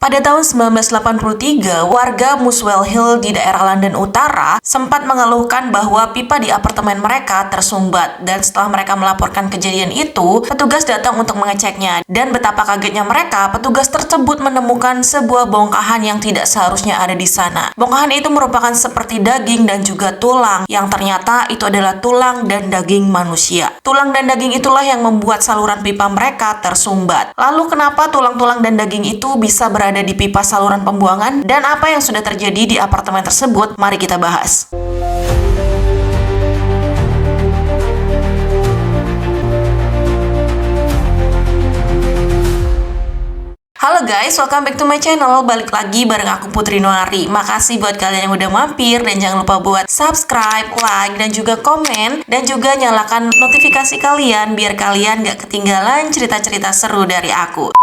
Pada tahun 1983, warga Muswell Hill di daerah London Utara sempat mengeluhkan bahwa pipa di apartemen mereka tersumbat. Dan setelah mereka melaporkan kejadian itu, petugas datang untuk mengeceknya. Dan betapa kagetnya mereka, petugas tersebut menemukan sebuah bongkahan yang tidak seharusnya ada di sana. Bongkahan itu merupakan seperti daging dan juga tulang, yang ternyata itu adalah tulang dan daging manusia. Tulang dan daging itulah yang membuat saluran pipa mereka tersumbat. Lalu kenapa tulang-tulang dan daging itu bisa berada di pipa saluran pembuangan, dan apa yang sudah terjadi di apartemen tersebut? Mari kita bahas. Halo guys, welcome back to my channel. Balik lagi bareng aku Putri Noari. Makasih buat kalian yang udah mampir, dan jangan lupa buat subscribe, like, dan juga komen, dan juga nyalakan notifikasi kalian biar kalian gak ketinggalan cerita-cerita seru dari aku.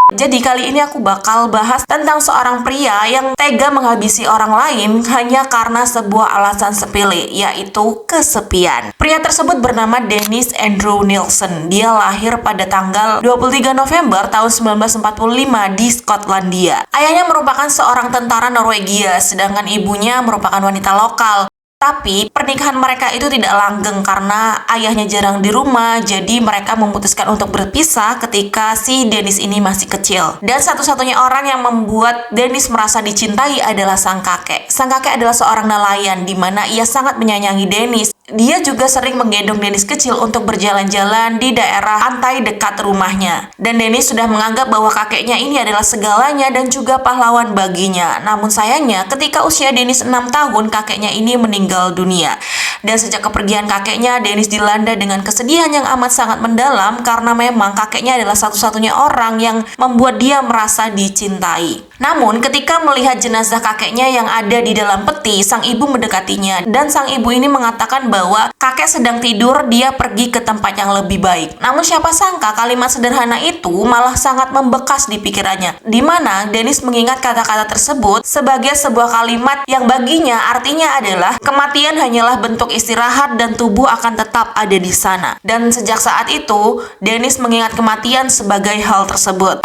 Jadi kali ini aku bakal bahas tentang seorang pria yang tega menghabisi orang lain hanya karena sebuah alasan sepele, yaitu kesepian. Pria tersebut bernama Dennis Andrew Nilsen. Dia lahir pada tanggal 23 November tahun 1945 di Skotlandia. Ayahnya merupakan seorang tentara Norwegia, sedangkan ibunya merupakan wanita lokal. Tapi pernikahan mereka itu tidak langgeng karena ayahnya jarang di rumah, jadi mereka memutuskan untuk berpisah ketika si Dennis ini masih kecil. Dan satu-satunya orang yang membuat Dennis merasa dicintai adalah sang kakek. Sang kakek adalah seorang nelayan di mana ia sangat menyayangi Dennis. Dia juga sering menggendong Dennis kecil untuk berjalan-jalan di daerah pantai dekat rumahnya. Dan Dennis sudah menganggap bahwa kakeknya ini adalah segalanya dan juga pahlawan baginya. Namun sayangnya ketika usia Dennis 6 tahun, kakeknya ini meninggal dunia. Dan sejak kepergian kakeknya, Dennis dilanda dengan kesedihan yang amat sangat mendalam karena memang kakeknya adalah satu-satunya orang yang membuat dia merasa dicintai. Namun ketika melihat jenazah kakeknya yang ada di dalam peti, sang ibu mendekatinya dan sang ibu ini mengatakan bahwa kakek sedang tidur, dia pergi ke tempat yang lebih baik. Namun siapa sangka kalimat sederhana itu malah sangat membekas di pikirannya, di mana Dennis mengingat kata-kata tersebut sebagai sebuah kalimat yang baginya artinya adalah kematian hanyalah bentuk istirahat dan tubuh akan tetap ada di sana. Dan sejak saat itu, Dennis mengingat kematian sebagai hal tersebut.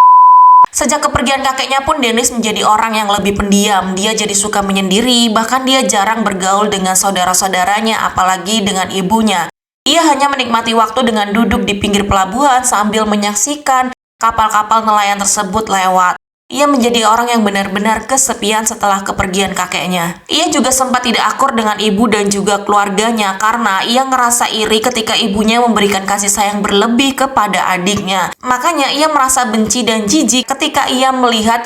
Sejak kepergian kakeknya pun Dennis menjadi orang yang lebih pendiam. Dia jadi suka menyendiri, bahkan dia jarang bergaul dengan saudara-saudaranya, apalagi dengan ibunya. Ia hanya menikmati waktu dengan duduk di pinggir pelabuhan sambil menyaksikan kapal-kapal nelayan tersebut lewat. Ia menjadi orang yang benar-benar kesepian setelah kepergian kakeknya. Ia juga sempat tidak akur dengan ibu dan juga keluarganya karena ia ngerasa iri ketika ibunya memberikan kasih sayang berlebih kepada adiknya. Makanya ia merasa benci dan jijik ketika ia melihat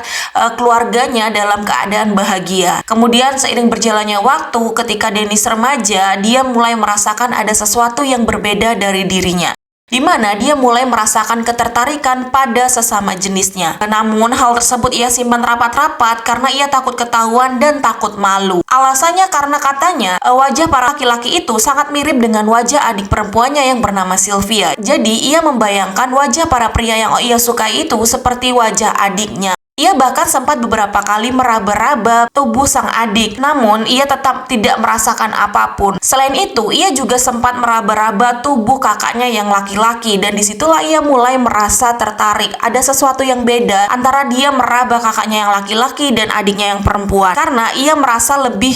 keluarganya dalam keadaan bahagia. Kemudian seiring berjalannya waktu, ketika Dennis remaja, dia mulai merasakan ada sesuatu yang berbeda dari dirinya, di mana dia mulai merasakan ketertarikan pada sesama jenisnya. Namun hal tersebut ia simpan rapat-rapat karena ia takut ketahuan dan takut malu. Alasannya karena katanya wajah para laki-laki itu sangat mirip dengan wajah adik perempuannya yang bernama Sylvia. Jadi ia membayangkan wajah para pria yang ia sukai itu seperti wajah adiknya. Ia bahkan sempat beberapa kali meraba-raba tubuh sang adik, namun ia tetap tidak merasakan apapun. Selain itu, ia juga sempat meraba-raba tubuh kakaknya yang laki-laki, dan disitulah ia mulai merasa tertarik. Ada sesuatu yang beda antara dia meraba kakaknya yang laki-laki dan adiknya yang perempuan, karena ia merasa lebih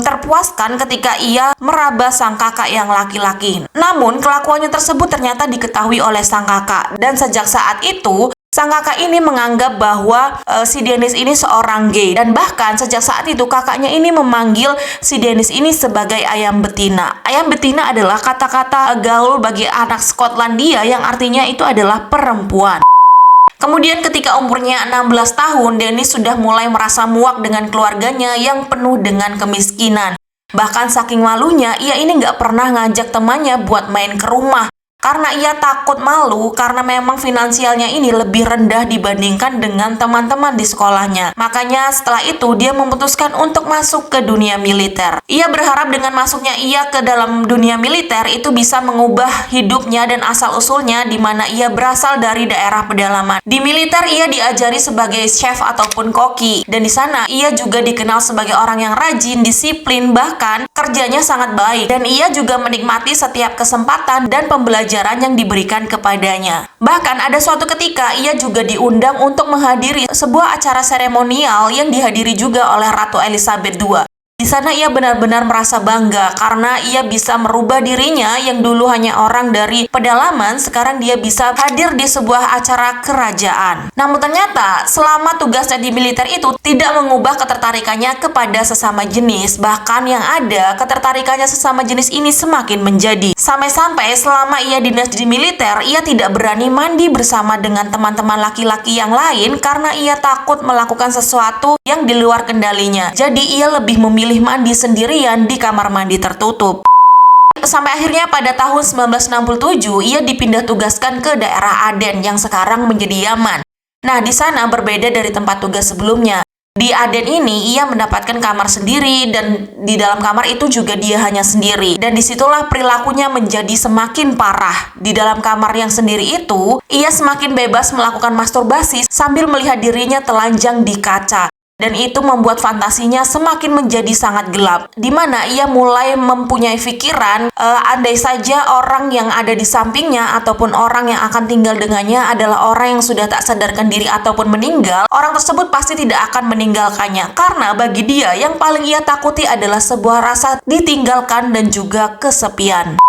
terpuaskan ketika ia meraba sang kakak yang laki-laki. Namun kelakuannya tersebut ternyata diketahui oleh sang kakak, dan sejak saat itu sang kakak ini menganggap bahwa si Dennis ini seorang gay, dan bahkan sejak saat itu kakaknya ini memanggil si Dennis ini sebagai ayam betina. Ayam betina adalah kata-kata gaul bagi anak Skotlandia yang artinya itu adalah perempuan. Kemudian ketika umurnya 16 tahun, Dennis sudah mulai merasa muak dengan keluarganya yang penuh dengan kemiskinan. Bahkan saking malunya, ia ini nggak pernah ngajak temannya buat main ke rumah. Karena ia takut malu karena memang finansialnya ini lebih rendah dibandingkan dengan teman-teman di sekolahnya. Makanya setelah itu dia memutuskan untuk masuk ke dunia militer. Ia berharap dengan masuknya ia ke dalam dunia militer itu bisa mengubah hidupnya dan asal-usulnya, di mana ia berasal dari daerah pedalaman. Di militer ia diajari sebagai chef ataupun koki, dan di sana ia juga dikenal sebagai orang yang rajin, disiplin, bahkan kerjanya sangat baik dan ia juga menikmati setiap kesempatan dan pembelajaran yang diberikan kepadanya. Bahkan ada suatu ketika ia juga diundang untuk menghadiri sebuah acara seremonial yang dihadiri juga oleh Ratu Elizabeth II. Di sana ia benar-benar merasa bangga karena ia bisa merubah dirinya yang dulu hanya orang dari pedalaman, sekarang dia bisa hadir di sebuah acara kerajaan. Namun ternyata selama tugasnya di militer itu tidak mengubah ketertarikannya kepada sesama jenis, bahkan yang ada ketertarikannya sesama jenis ini semakin menjadi. Sampai-sampai selama ia dinas di militer, ia tidak berani mandi bersama dengan teman-teman laki-laki yang lain karena ia takut melakukan sesuatu yang di luar kendalinya. Jadi ia lebih memilih mandi sendirian di kamar mandi tertutup. Sampai akhirnya pada tahun 1967 ia dipindah tugaskan ke daerah Aden yang sekarang menjadi Yaman. Nah, di sana berbeda dari tempat tugas sebelumnya. Di Aden ini ia mendapatkan kamar sendiri dan di dalam kamar itu juga dia hanya sendiri. Dan disitulah perilakunya menjadi semakin parah. Di dalam kamar yang sendiri itu, ia semakin bebas melakukan masturbasi sambil melihat dirinya telanjang di kaca. Dan itu membuat fantasinya semakin menjadi sangat gelap, di mana ia mulai mempunyai pikiran andai saja orang yang ada di sampingnya ataupun orang yang akan tinggal dengannya adalah orang yang sudah tak sadarkan diri ataupun meninggal, orang tersebut pasti tidak akan meninggalkannya, karena bagi dia yang paling ia takuti adalah sebuah rasa ditinggalkan dan juga kesepian.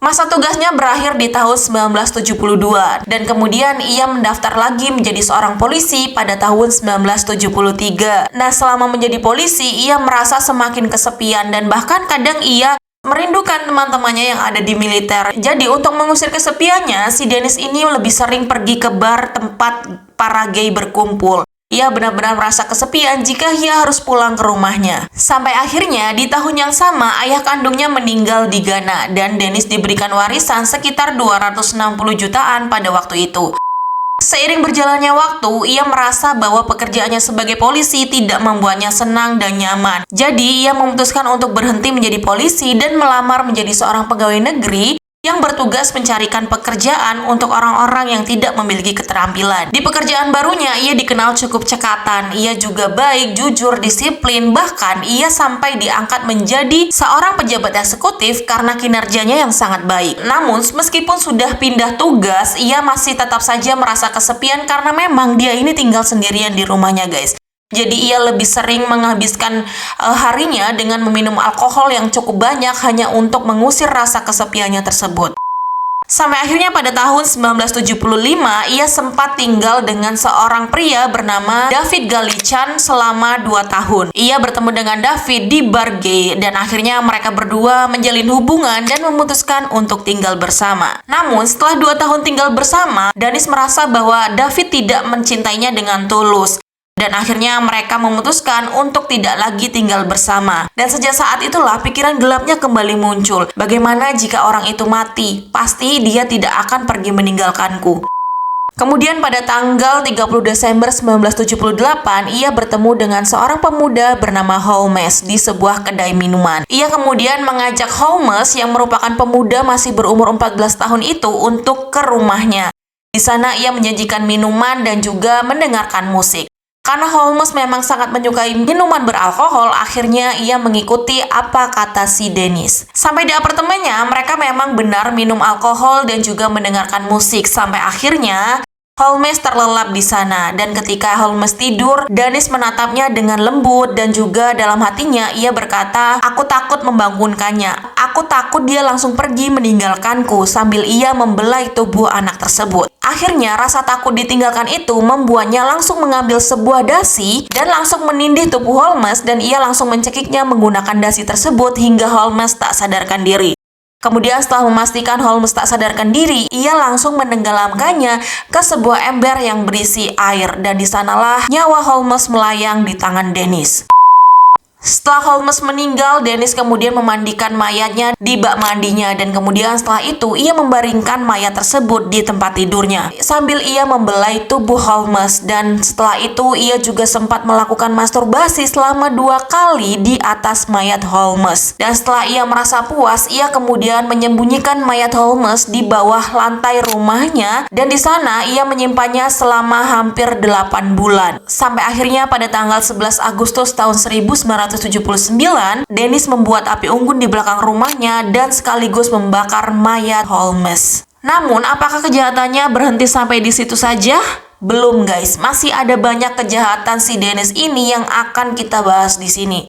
Masa tugasnya berakhir di tahun 1972 dan kemudian ia mendaftar lagi menjadi seorang polisi pada tahun 1973. Nah, selama menjadi polisi, ia merasa semakin kesepian dan bahkan kadang ia merindukan teman-temannya yang ada di militer. Jadi untuk mengusir kesepiannya, si Dennis ini lebih sering pergi ke bar tempat para gay berkumpul. Ia benar-benar merasa kesepian jika ia harus pulang ke rumahnya. Sampai akhirnya di tahun yang sama ayah kandungnya meninggal di Ghana dan Dennis diberikan warisan sekitar 260 jutaan pada waktu itu. Seiring berjalannya waktu, ia merasa bahwa pekerjaannya sebagai polisi tidak membuatnya senang dan nyaman. Jadi ia memutuskan untuk berhenti menjadi polisi dan melamar menjadi seorang pegawai negeri yang bertugas mencarikan pekerjaan untuk orang-orang yang tidak memiliki keterampilan. Di pekerjaan barunya, ia dikenal cukup cekatan. Ia juga baik, jujur, disiplin, bahkan ia sampai diangkat menjadi seorang pejabat eksekutif karena kinerjanya yang sangat baik. Namun, meskipun sudah pindah tugas, ia masih tetap saja merasa kesepian karena memang dia ini tinggal sendirian di rumahnya, guys. Jadi ia lebih sering menghabiskan harinya dengan meminum alkohol yang cukup banyak hanya untuk mengusir rasa kesepiannya tersebut. Sampai akhirnya pada tahun 1975 ia sempat tinggal dengan seorang pria bernama David Galichan selama 2 tahun. Ia bertemu dengan David di bar gay dan akhirnya mereka berdua menjalin hubungan dan memutuskan untuk tinggal bersama. Namun setelah 2 tahun tinggal bersama, Dennis merasa bahwa David tidak mencintainya dengan tulus. Dan akhirnya mereka memutuskan untuk tidak lagi tinggal bersama. Dan sejak saat itulah pikiran gelapnya kembali muncul. Bagaimana jika orang itu mati? Pasti dia tidak akan pergi meninggalkanku. Kemudian pada tanggal 30 Desember 1978, ia bertemu dengan seorang pemuda bernama Holmes di sebuah kedai minuman. Ia kemudian mengajak Holmes yang merupakan pemuda masih berumur 14 tahun itu untuk ke rumahnya. Di sana ia menyajikan minuman dan juga mendengarkan musik. Karena Holmes memang sangat menyukai minuman beralkohol, akhirnya ia mengikuti apa kata si Dennis. Sampai di apartemennya, mereka memang benar minum alkohol dan juga mendengarkan musik. Sampai akhirnya Holmes terlelap di sana. Dan ketika Holmes tidur, Dennis menatapnya dengan lembut dan juga dalam hatinya ia berkata, "Aku takut membangunkannya. Aku takut dia langsung pergi meninggalkanku," sambil ia membelai tubuh anak tersebut. Akhirnya rasa takut ditinggalkan itu membuatnya langsung mengambil sebuah dasi dan langsung menindih tubuh Holmes dan ia langsung mencekiknya menggunakan dasi tersebut hingga Holmes tak sadarkan diri. Kemudian setelah memastikan Holmes tak sadarkan diri, ia langsung menenggelamkannya ke sebuah ember yang berisi air dan di sanalah nyawa Holmes melayang di tangan Dennis. Setelah Holmes meninggal, Dennis kemudian memandikan mayatnya di bak mandinya dan kemudian setelah itu ia membaringkan mayat tersebut di tempat tidurnya sambil ia membelai tubuh Holmes dan setelah itu ia juga sempat melakukan masturbasi selama 2 kali di atas mayat Holmes. Dan setelah ia merasa puas, ia kemudian menyembunyikan mayat Holmes di bawah lantai rumahnya dan di sana ia menyimpannya selama hampir 8 bulan. Sampai akhirnya pada tanggal 11 Agustus tahun 1980 1979, Dennis membuat api unggun di belakang rumahnya dan sekaligus membakar mayat Holmes. Namun, apakah kejahatannya berhenti sampai di situ saja? Belum guys, masih ada banyak kejahatan si Dennis ini yang akan kita bahas di sini.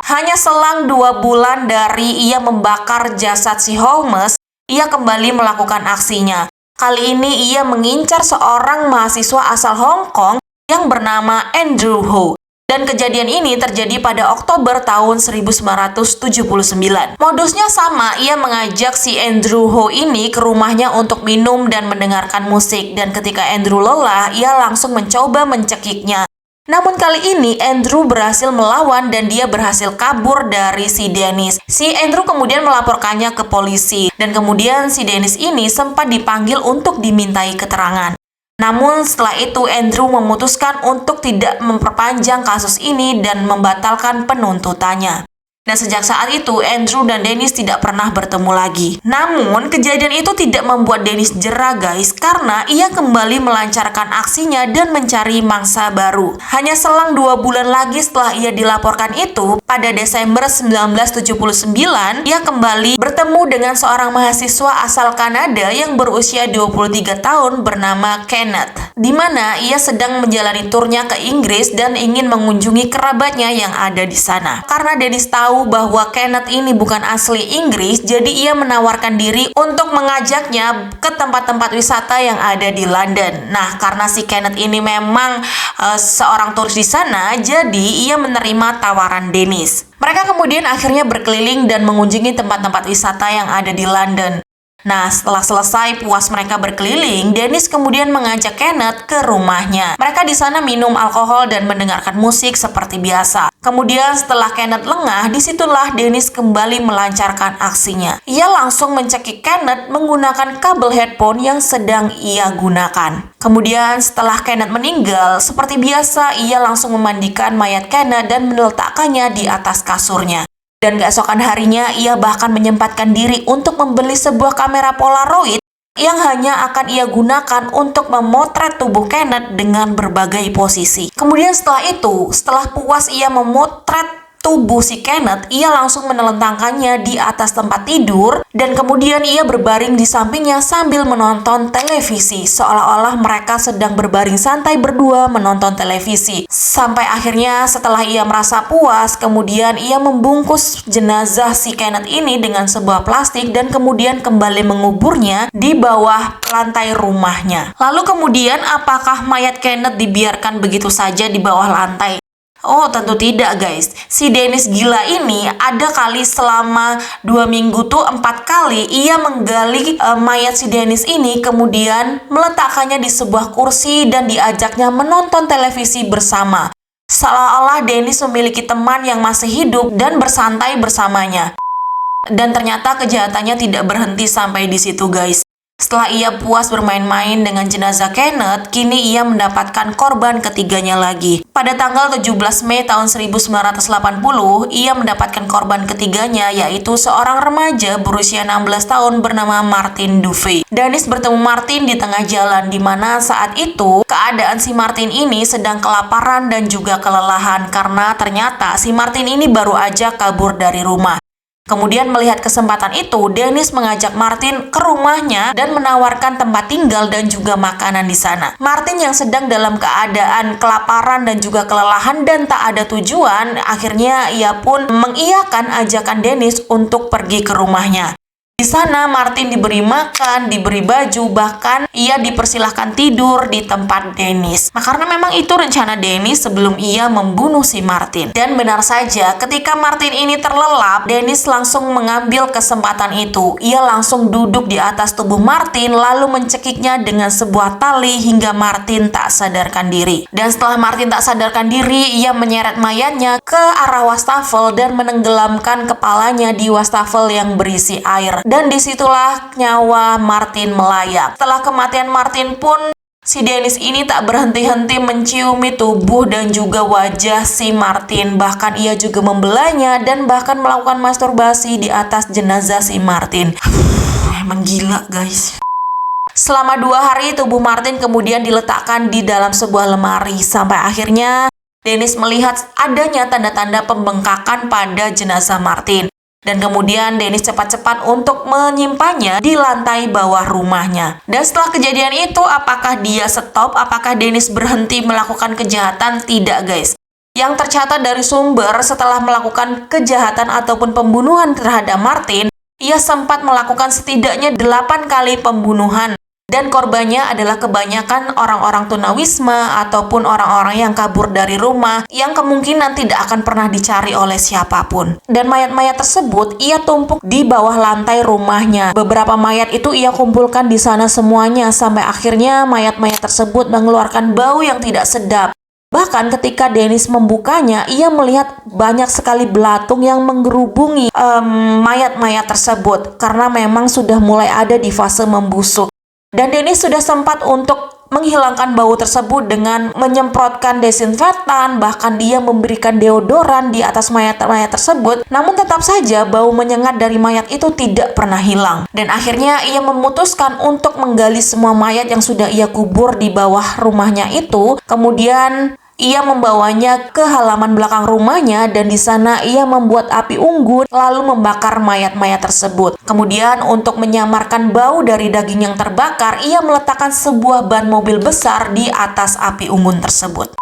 Hanya selang 2 bulan dari ia membakar jasad si Holmes, ia kembali melakukan aksinya. Kali ini ia mengincar seorang mahasiswa asal Hong Kong yang bernama Andrew Ho. Dan kejadian ini terjadi pada Oktober tahun 1979. Modusnya sama, ia mengajak si Andrew Ho ini ke rumahnya untuk minum dan mendengarkan musik. Dan ketika Andrew lelah, ia langsung mencoba mencekiknya. Namun kali ini Andrew berhasil melawan dan dia berhasil kabur dari si Dennis. Si Andrew kemudian melaporkannya ke polisi. Dan kemudian si Dennis ini sempat dipanggil untuk dimintai keterangan. Namun setelah itu Andrew memutuskan untuk tidak memperpanjang kasus ini dan membatalkan penuntutannya. Dan sejak saat itu Andrew dan Dennis tidak pernah bertemu lagi. Namun kejadian itu tidak membuat Dennis jera guys, karena ia kembali melancarkan aksinya dan mencari mangsa baru. Hanya selang 2 bulan lagi setelah ia dilaporkan itu, pada Desember 1979, ia kembali bertemu dengan seorang mahasiswa asal Kanada yang berusia 23 tahun bernama Kenneth, di mana ia sedang menjalani turnya ke Inggris dan ingin mengunjungi kerabatnya yang ada di sana. Karena Dennis tahu bahwa Kenneth ini bukan asli Inggris, jadi ia menawarkan diri untuk mengajaknya ke tempat-tempat wisata yang ada di London. Nah, karena si Kenneth ini memang seorang turis di sana, jadi ia menerima tawaran Dennis. Mereka kemudian akhirnya berkeliling dan mengunjungi tempat-tempat wisata yang ada di London. Nah, setelah selesai puas mereka berkeliling, Dennis kemudian mengajak Kenneth ke rumahnya. Mereka di sana minum alkohol dan mendengarkan musik seperti biasa. Kemudian setelah Kenneth lengah, disitulah Dennis kembali melancarkan aksinya. Ia langsung mencekik Kenneth menggunakan kabel headphone yang sedang ia gunakan. Kemudian setelah Kenneth meninggal, seperti biasa ia langsung memandikan mayat Kenneth dan meletakkannya di atas kasurnya. Dan keesokan harinya, ia bahkan menyempatkan diri untuk membeli sebuah kamera Polaroid yang hanya akan ia gunakan untuk memotret tubuh Kenneth dengan berbagai posisi. Kemudian setelah puas ia memotret tubuh si Kenneth, ia langsung menelentangkannya di atas tempat tidur dan kemudian ia berbaring di sampingnya sambil menonton televisi, seolah-olah mereka sedang berbaring santai berdua menonton televisi. Sampai akhirnya setelah ia merasa puas, kemudian ia membungkus jenazah si Kenneth ini dengan sebuah plastik dan kemudian kembali menguburnya di bawah lantai rumahnya. Lalu kemudian apakah mayat Kenneth dibiarkan begitu saja di bawah lantai? Oh, tentu tidak guys. Si Dennis gila ini ada kali selama 2 minggu tuh 4 kali ia menggali mayat si Dennis ini, kemudian meletakkannya di sebuah kursi dan diajaknya menonton televisi bersama. Seolah-olah Dennis memiliki teman yang masih hidup dan bersantai bersamanya. Dan ternyata kejahatannya tidak berhenti sampai di situ guys. Setelah ia puas bermain-main dengan jenazah Kenneth, kini ia mendapatkan korban ketiganya lagi. Pada tanggal 17 Mei tahun 1980, ia mendapatkan korban ketiganya, yaitu seorang remaja berusia 16 tahun bernama Martin Duffy. Dennis bertemu Martin di tengah jalan, di mana saat itu keadaan si Martin ini sedang kelaparan dan juga kelelahan karena ternyata si Martin ini baru aja kabur dari rumah. Kemudian melihat kesempatan itu, Dennis mengajak Martin ke rumahnya dan menawarkan tempat tinggal dan juga makanan di sana. Martin yang sedang dalam keadaan kelaparan dan juga kelelahan dan tak ada tujuan, akhirnya ia pun mengiyakan ajakan Dennis untuk pergi ke rumahnya. Di sana Martin diberi makan, diberi baju, bahkan ia dipersilahkan tidur di tempat Dennis. Nah, karena memang itu rencana Dennis sebelum ia membunuh si Martin. Dan benar saja, ketika Martin ini terlelap, Dennis langsung mengambil kesempatan itu. Ia langsung duduk di atas tubuh Martin, lalu mencekiknya dengan sebuah tali hingga Martin tak sadarkan diri. Dan setelah Martin tak sadarkan diri, ia menyeret mayatnya ke arah wastafel dan menenggelamkan kepalanya di wastafel yang berisi air. Dan disitulah nyawa Martin melayang. Setelah kematian Martin pun, si Dennis ini tak berhenti-henti menciumi tubuh dan juga wajah si Martin. Bahkan ia juga membelanya dan bahkan melakukan masturbasi di atas jenazah si Martin. Emang gila guys. Selama 2 hari tubuh Martin kemudian diletakkan di dalam sebuah lemari. Sampai akhirnya Dennis melihat adanya tanda-tanda pembengkakan pada jenazah Martin. Dan kemudian Dennis cepat-cepat untuk menyimpannya di lantai bawah rumahnya. Dan setelah kejadian itu, apakah dia stop? Apakah Dennis berhenti melakukan kejahatan? Tidak, guys. Yang tercatat dari sumber, setelah melakukan kejahatan ataupun pembunuhan terhadap Martin, ia sempat melakukan setidaknya 8 kali pembunuhan. Dan korbannya adalah kebanyakan orang-orang tunawisma ataupun orang-orang yang kabur dari rumah yang kemungkinan tidak akan pernah dicari oleh siapapun. Dan mayat-mayat tersebut ia tumpuk di bawah lantai rumahnya. Beberapa mayat itu ia kumpulkan di sana semuanya sampai akhirnya mayat-mayat tersebut mengeluarkan bau yang tidak sedap. Bahkan ketika Dennis membukanya, ia melihat banyak sekali belatung yang menggerubungi mayat-mayat tersebut karena memang sudah mulai ada di fase membusuk. Dan Dennis sudah sempat untuk menghilangkan bau tersebut dengan menyemprotkan desinfektan, bahkan dia memberikan deodoran di atas mayat-mayat tersebut. Namun tetap saja bau menyengat dari mayat itu tidak pernah hilang. Dan akhirnya ia memutuskan untuk menggali semua mayat yang sudah ia kubur di bawah rumahnya itu. Kemudian ia membawanya ke halaman belakang rumahnya dan di sana ia membuat api unggun lalu membakar mayat-mayat tersebut. Kemudian untuk menyamarkan bau dari daging yang terbakar, ia meletakkan sebuah ban mobil besar di atas api unggun tersebut.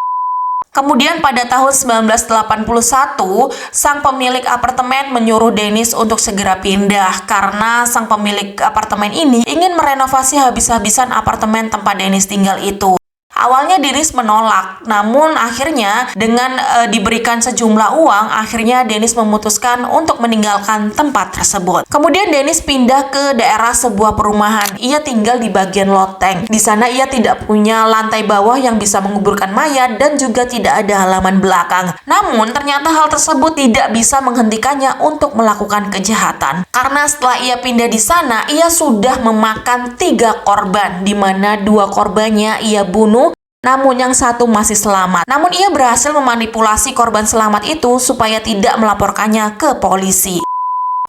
Kemudian pada tahun 1981, sang pemilik apartemen menyuruh Dennis untuk segera pindah karena sang pemilik apartemen ini ingin merenovasi habis-habisan apartemen tempat Dennis tinggal itu. Awalnya Dennis menolak, namun akhirnya dengan diberikan sejumlah uang, akhirnya Dennis memutuskan untuk meninggalkan tempat tersebut. Kemudian Dennis pindah ke daerah sebuah perumahan. Ia tinggal di bagian loteng. Di sana ia tidak punya lantai bawah yang bisa menguburkan mayat dan juga tidak ada halaman belakang. Namun ternyata hal tersebut tidak bisa menghentikannya untuk melakukan kejahatan. Karena setelah ia pindah di sana, ia sudah memakan 3 korban, di mana 2 korbannya ia bunuh. Namun yang satu masih selamat. Namun ia berhasil memanipulasi korban selamat itu supaya tidak melaporkannya ke polisi.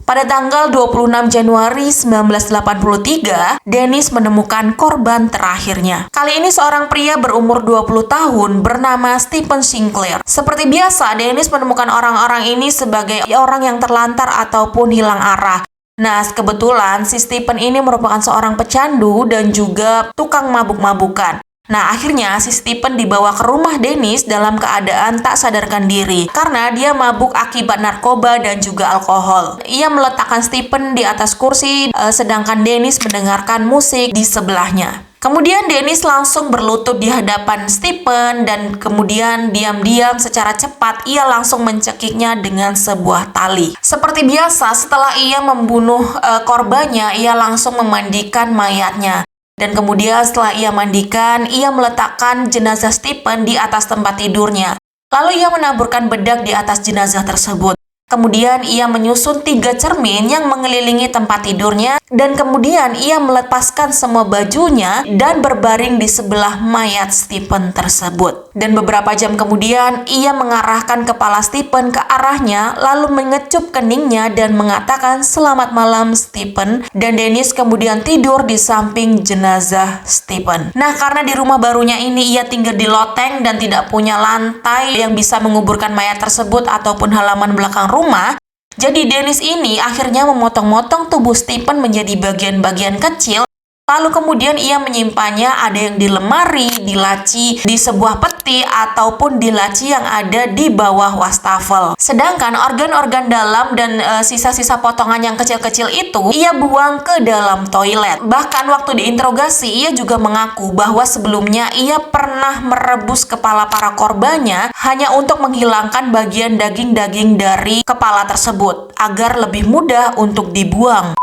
Pada tanggal 26 Januari 1983, Dennis menemukan korban terakhirnya. Kali ini seorang pria berumur 20 tahun bernama Stephen Sinclair. Seperti biasa, Dennis menemukan orang-orang ini sebagai orang yang terlantar ataupun hilang arah. Nah, kebetulan si Stephen ini merupakan seorang pecandu dan juga tukang mabuk-mabukan. Nah, akhirnya si Stephen dibawa ke rumah Dennis dalam keadaan tak sadarkan diri karena dia mabuk akibat narkoba dan juga alkohol. Ia meletakkan Stephen di atas kursi, sedangkan Dennis mendengarkan musik di sebelahnya. Kemudian Dennis langsung berlutut di hadapan Stephen dan kemudian diam-diam secara cepat ia langsung mencekiknya dengan sebuah tali. Seperti biasa, setelah ia membunuh korbannya, ia langsung memandikan mayatnya. Dan kemudian setelah ia mandikan, ia meletakkan jenazah Stephen di atas tempat tidurnya. Lalu ia menaburkan bedak di atas jenazah tersebut. Kemudian ia menyusun 3 cermin yang mengelilingi tempat tidurnya dan kemudian ia melepaskan semua bajunya dan berbaring di sebelah mayat Stephen tersebut. Dan beberapa jam kemudian ia mengarahkan kepala Stephen ke arahnya lalu mengecup keningnya dan mengatakan selamat malam Stephen, dan Dennis kemudian tidur di samping jenazah Stephen. Nah, karena di rumah barunya ini ia tinggal di loteng dan tidak punya lantai yang bisa menguburkan mayat tersebut ataupun halaman belakang rumah, jadi Dennis ini akhirnya memotong-motong tubuh Stephen menjadi bagian-bagian kecil. Lalu kemudian ia menyimpannya ada yang di lemari, di laci, di sebuah peti, ataupun di laci yang ada di bawah wastafel. Sedangkan organ-organ dalam dan sisa-sisa potongan yang kecil-kecil itu ia buang ke dalam toilet. Bahkan waktu diinterogasi ia juga mengaku bahwa sebelumnya ia pernah merebus kepala para korbannya hanya untuk menghilangkan bagian daging-daging dari kepala tersebut agar lebih mudah untuk dibuang.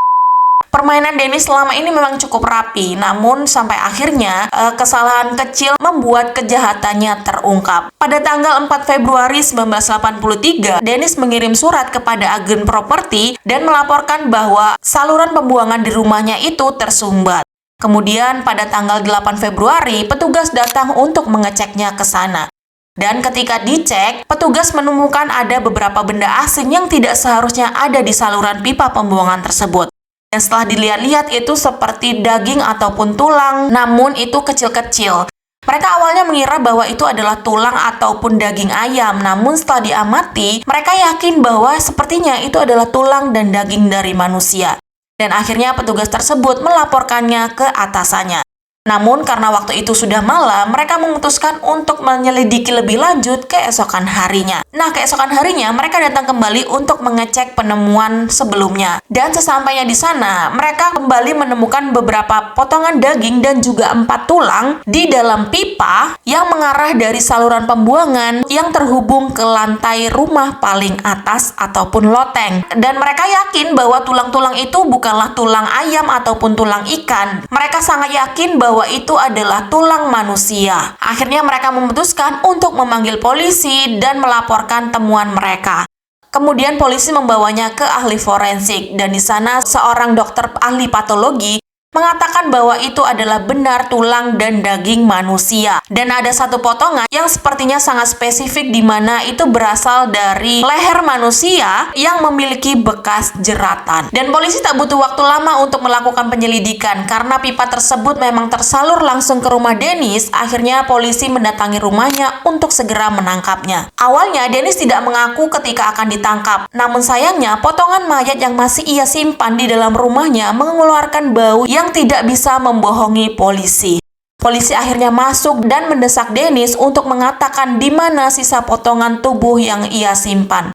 Permainan Dennis selama ini memang cukup rapi, namun sampai akhirnya kesalahan kecil membuat kejahatannya terungkap. Pada tanggal 4 Februari 1983, Dennis mengirim surat kepada agen properti dan melaporkan bahwa saluran pembuangan di rumahnya itu tersumbat. Kemudian pada tanggal 8 Februari, petugas datang untuk mengeceknya ke sana. Dan ketika dicek, petugas menemukan ada beberapa benda asing yang tidak seharusnya ada di saluran pipa pembuangan tersebut. Dan setelah dilihat-lihat itu seperti daging ataupun tulang, namun itu kecil-kecil. Mereka awalnya mengira bahwa itu adalah tulang ataupun daging ayam, namun setelah diamati, mereka yakin bahwa sepertinya itu adalah tulang dan daging dari manusia. Dan akhirnya petugas tersebut melaporkannya ke atasannya. Namun karena waktu itu sudah malam, mereka memutuskan untuk menyelidiki lebih lanjut keesokan harinya. Nah, keesokan harinya mereka datang kembali untuk mengecek penemuan sebelumnya. Dan sesampainya di sana, mereka kembali menemukan beberapa potongan daging dan juga 4 tulang di dalam pipa yang mengarah dari saluran pembuangan yang terhubung ke lantai rumah paling atas ataupun loteng. Dan mereka yakin bahwa tulang-tulang itu bukanlah tulang ayam ataupun tulang ikan. Mereka sangat yakin bahwa itu adalah tulang manusia. Akhirnya mereka memutuskan untuk memanggil polisi dan melaporkan temuan mereka. Kemudian polisi membawanya ke ahli forensik dan di sana seorang dokter ahli patologi mengatakan bahwa itu adalah benar tulang dan daging manusia. Dan ada satu potongan yang sepertinya sangat spesifik di mana itu berasal dari leher manusia yang memiliki bekas jeratan. Dan polisi tak butuh waktu lama untuk melakukan penyelidikan karena pipa tersebut memang tersalur langsung ke rumah Dennis. Akhirnya polisi mendatangi rumahnya untuk segera menangkapnya. Awalnya Dennis tidak mengaku ketika akan ditangkap. Namun sayangnya potongan mayat yang masih ia simpan di dalam rumahnya mengeluarkan bau yang tidak bisa membohongi polisi. Polisi akhirnya masuk dan mendesak Dennis untuk mengatakan di mana sisa potongan tubuh yang ia simpan.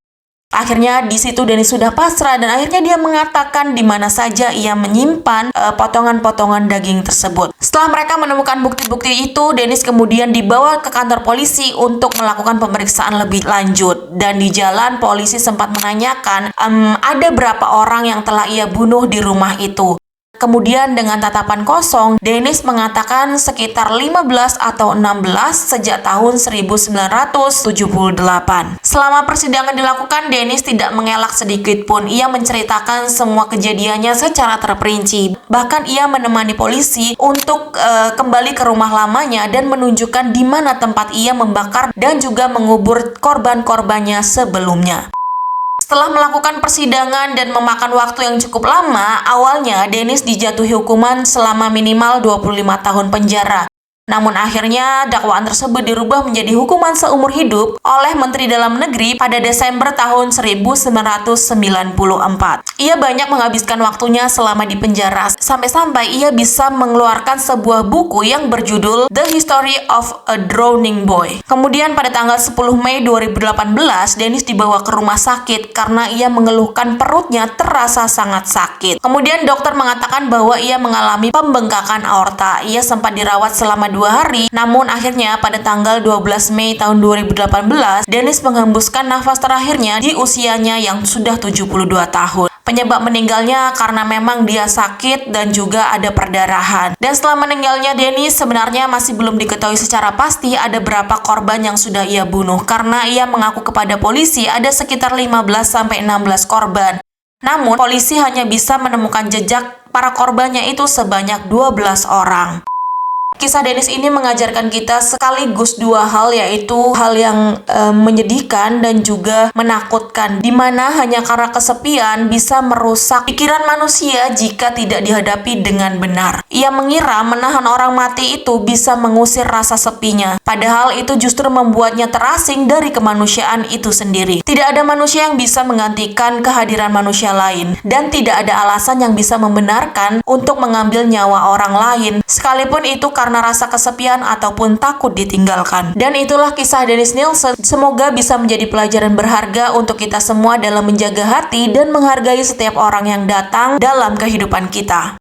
Akhirnya di situ Dennis sudah pasrah dan akhirnya dia mengatakan di mana saja ia menyimpan potongan-potongan daging tersebut. Setelah mereka menemukan bukti-bukti itu, Dennis kemudian dibawa ke kantor polisi untuk melakukan pemeriksaan lebih lanjut. Dan di jalan polisi sempat menanyakan ada berapa orang yang telah ia bunuh di rumah itu. Kemudian dengan tatapan kosong, Dennis mengatakan sekitar 15 atau 16 sejak tahun 1978. Selama persidangan dilakukan, Dennis tidak mengelak sedikit pun. Ia menceritakan semua kejadiannya secara terperinci. Bahkan ia menemani polisi untuk kembali ke rumah lamanya dan menunjukkan di mana tempat ia membakar dan juga mengubur korban-korbannya sebelumnya. Setelah melakukan persidangan dan memakan waktu yang cukup lama, awalnya Dennis dijatuhi hukuman selama minimal 25 tahun penjara. Namun akhirnya dakwaan tersebut dirubah menjadi hukuman seumur hidup oleh Menteri Dalam Negeri pada Desember tahun 1994. Ia banyak menghabiskan waktunya selama di penjara, sampai-sampai ia bisa mengeluarkan sebuah buku yang berjudul The History of a Drowning Boy. Kemudian pada tanggal 10 Mei 2018, Dennis dibawa ke rumah sakit karena ia mengeluhkan perutnya terasa sangat sakit. Kemudian dokter mengatakan bahwa ia mengalami pembengkakan aorta. Ia sempat dirawat selama 2 hari, namun akhirnya pada tanggal 12 Mei tahun 2018, Dennis menghembuskan nafas terakhirnya di usianya yang sudah 72 tahun. Penyebab meninggalnya karena memang dia sakit dan juga ada perdarahan. Dan setelah meninggalnya Dennis, sebenarnya masih belum diketahui secara pasti ada berapa korban yang sudah ia bunuh, karena ia mengaku kepada polisi ada sekitar 15-16 korban. Namun, polisi hanya bisa menemukan jejak para korbannya itu sebanyak 12 orang. Kisah Dennis ini mengajarkan kita sekaligus dua hal, yaitu hal yang menyedihkan dan juga menakutkan, di mana hanya karena kesepian bisa merusak pikiran manusia jika tidak dihadapi dengan benar. Ia mengira menahan orang mati itu bisa mengusir rasa sepinya, padahal itu justru membuatnya terasing dari kemanusiaan itu sendiri. Tidak ada manusia yang bisa menggantikan kehadiran manusia lain, dan tidak ada alasan yang bisa membenarkan untuk mengambil nyawa orang lain, sekalipun itu karena rasa kesepian ataupun takut ditinggalkan. Dan itulah kisah Dennis Nilsen. Semoga bisa menjadi pelajaran berharga untuk kita semua dalam menjaga hati dan menghargai setiap orang yang datang dalam kehidupan kita.